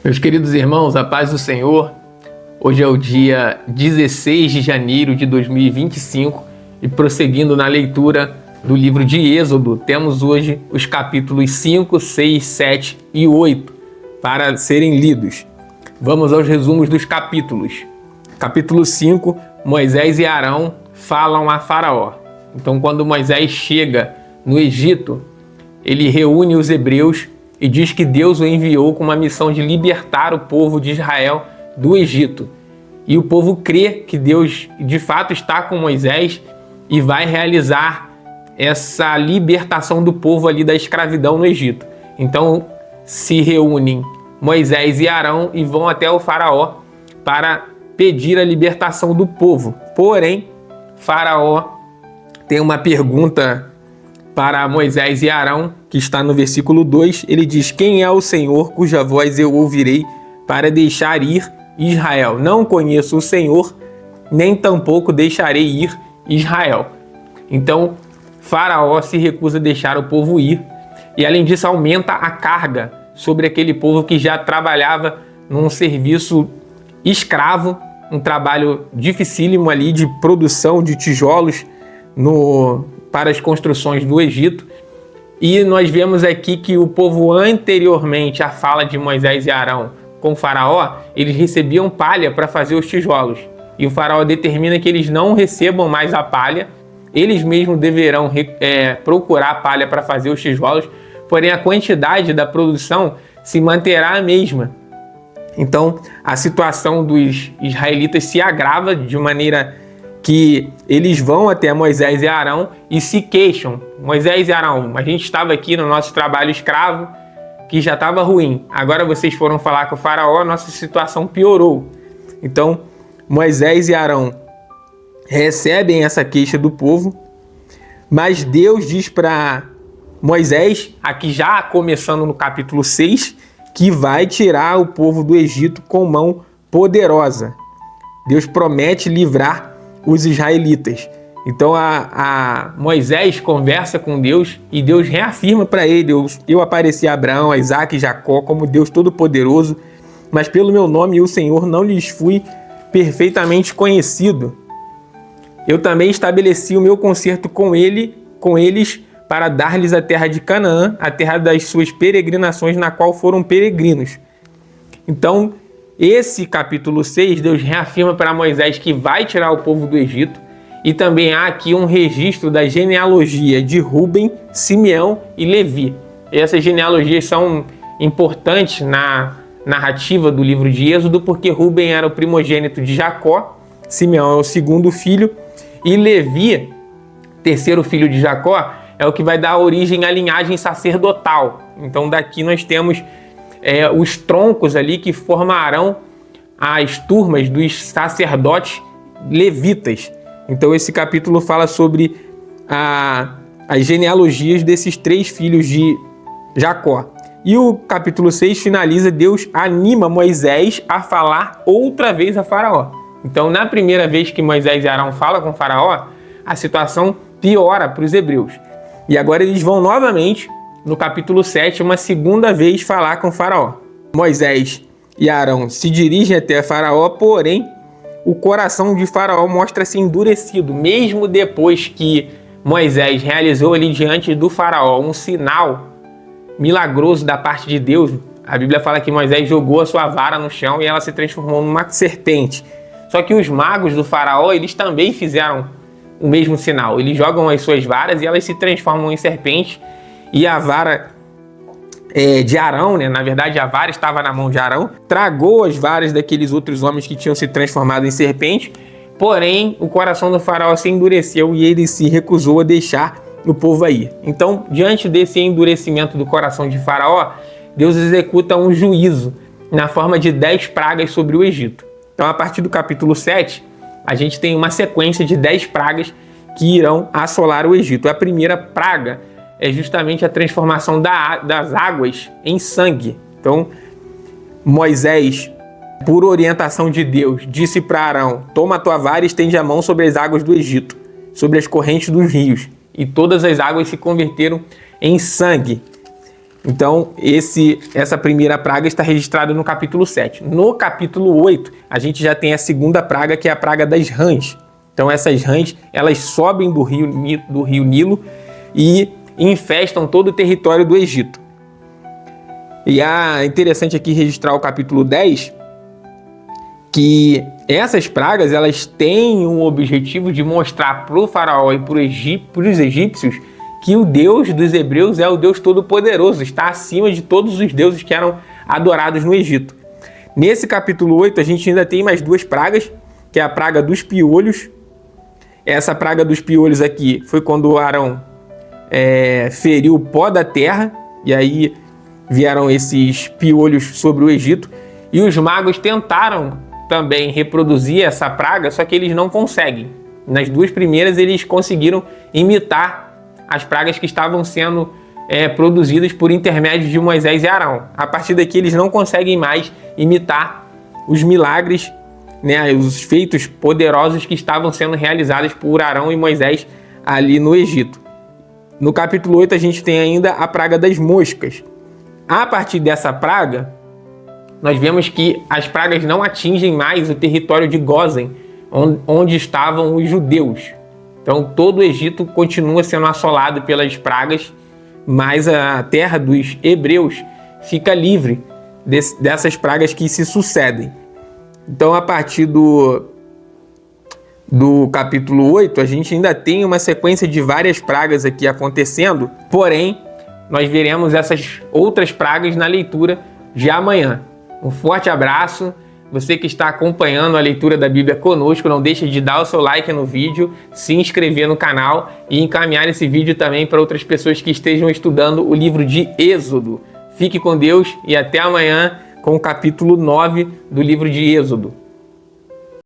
Meus queridos irmãos, a paz do Senhor. Hoje é o dia 16 de janeiro de 2025 e prosseguindo na leitura do livro de Êxodo, temos hoje os capítulos 5, 6, 7 e 8 para serem lidos. Vamos aos resumos dos capítulos. Capítulo 5, Moisés e Arão falam a Faraó. Então, quando Moisés chega no Egito, ele reúne os hebreus e diz que Deus o enviou com uma missão de libertar o povo de Israel do Egito. E o povo crê que Deus de fato está com Moisés e vai realizar essa libertação do povo ali da escravidão no Egito. Então se reúnem Moisés e Arão e vão até o Faraó para pedir a libertação do povo. Porém, Faraó tem uma pergunta para Moisés e Arão, que está no versículo 2, ele diz: quem é o Senhor cuja voz eu ouvirei para deixar ir Israel? Não conheço o Senhor, nem tampouco deixarei ir Israel. Então, Faraó se recusa a deixar o povo ir, e além disso aumenta a carga sobre aquele povo que já trabalhava num serviço escravo, um trabalho dificílimo ali de produção de tijolos para as construções do Egito. E nós vemos aqui que o povo, anteriormente à fala de Moisés e Arão com o Faraó, eles recebiam palha para fazer os tijolos. E o Faraó determina que eles não recebam mais a palha, eles mesmos deverão procurar palha para fazer os tijolos, porém a quantidade da produção se manterá a mesma. Então a situação dos israelitas se agrava de maneira que eles vão até Moisés e Arão e se queixam. Moisés e Arão, a gente estava aqui no nosso trabalho escravo, que já estava ruim. Agora vocês foram falar com o Faraó, nossa situação piorou. Então, Moisés e Arão recebem essa queixa do povo, mas Deus diz para Moisés, aqui já começando no capítulo 6, que vai tirar o povo do Egito com mão poderosa. Deus promete livrar os israelitas. Então Moisés conversa com Deus e Deus reafirma para ele: eu apareci a Abraão, a Isaac e Jacó como Deus Todo-Poderoso, mas pelo meu nome, o Senhor, não lhes fui perfeitamente conhecido. Eu também estabeleci o meu concerto com eles para dar-lhes a terra de Canaã, a terra das suas peregrinações, na qual foram peregrinos. Então, esse capítulo 6, Deus reafirma para Moisés que vai tirar o povo do Egito, e também há aqui um registro da genealogia de Rúben, Simeão e Levi. E essas genealogias são importantes na narrativa do livro de Êxodo, porque Rúben era o primogênito de Jacó, Simeão é o segundo filho, e Levi, terceiro filho de Jacó, é o que vai dar origem à linhagem sacerdotal. Então daqui nós temos os troncos ali que formarão as turmas dos sacerdotes levitas. Então esse capítulo fala sobre as genealogias desses três filhos de Jacó. E o capítulo 6 finaliza: Deus anima Moisés a falar outra vez a Faraó. Então, na primeira vez que Moisés e Arão falam com Faraó, a situação piora para os hebreus. E agora eles vão novamente, no capítulo 7, uma segunda vez falar com Faraó. Moisés e Arão se dirigem até Faraó, porém o coração de Faraó mostra-se endurecido, mesmo depois que Moisés realizou ali diante do Faraó um sinal milagroso da parte de Deus. A Bíblia fala que Moisés jogou a sua vara no chão e ela se transformou numa serpente. Só que os magos do Faraó, eles também fizeram o mesmo sinal. Eles jogam as suas varas e elas se transformam em serpentes. E a vara de Arão, na verdade a vara estava na mão de Arão, tragou as varas daqueles outros homens que tinham se transformado em serpente. Porém, o coração do Faraó se endureceu e ele se recusou a deixar o povo ir. Então, diante desse endurecimento do coração de Faraó, Deus executa um juízo na forma de 10 pragas sobre o Egito. Então, a partir do capítulo 7, a gente tem uma sequência de 10 pragas que irão assolar o Egito. A primeira praga é justamente a transformação das águas em sangue. Então, Moisés, por orientação de Deus, disse para Arão: toma a tua vara e estende a mão sobre as águas do Egito, sobre as correntes dos rios. E todas as águas se converteram em sangue. Então, essa primeira praga está registrada no capítulo 7. No capítulo 8, a gente já tem a segunda praga, que é a praga das rãs. Então, essas rãs, elas sobem do rio Nilo e infestam todo o território do Egito. E é interessante aqui registrar o capítulo 10, que essas pragas, elas têm o objetivo de mostrar para o faraó e para os egípcios que o Deus dos hebreus é o Deus Todo-Poderoso, está acima de todos os deuses que eram adorados no Egito. Nesse capítulo 8, a gente ainda tem mais duas pragas, que é a praga dos piolhos. Essa praga dos piolhos aqui foi quando Arão feriu o pó da terra, e aí vieram esses piolhos sobre o Egito. E os magos tentaram também reproduzir essa praga, só que eles não conseguem. Nas duas primeiras, eles conseguiram imitar as pragas que estavam sendo produzidas por intermédio de Moisés e Arão. A partir daqui, eles não conseguem mais imitar os milagres, né, os feitos poderosos que estavam sendo realizados por Arão e Moisés ali no Egito. No capítulo 8, a gente tem ainda a praga das moscas. A partir dessa praga, nós vemos que as pragas não atingem mais o território de Gósen, onde estavam os judeus. Então, todo o Egito continua sendo assolado pelas pragas, mas a terra dos hebreus fica livre dessas pragas que se sucedem. Então, a partir do capítulo 8, a gente ainda tem uma sequência de várias pragas aqui acontecendo, porém, nós veremos essas outras pragas na leitura de amanhã. Um forte abraço. Você que está acompanhando a leitura da Bíblia conosco, não deixe de dar o seu like no vídeo, se inscrever no canal e encaminhar esse vídeo também para outras pessoas que estejam estudando o livro de Êxodo. Fique com Deus e até amanhã com o capítulo 9 do livro de Êxodo.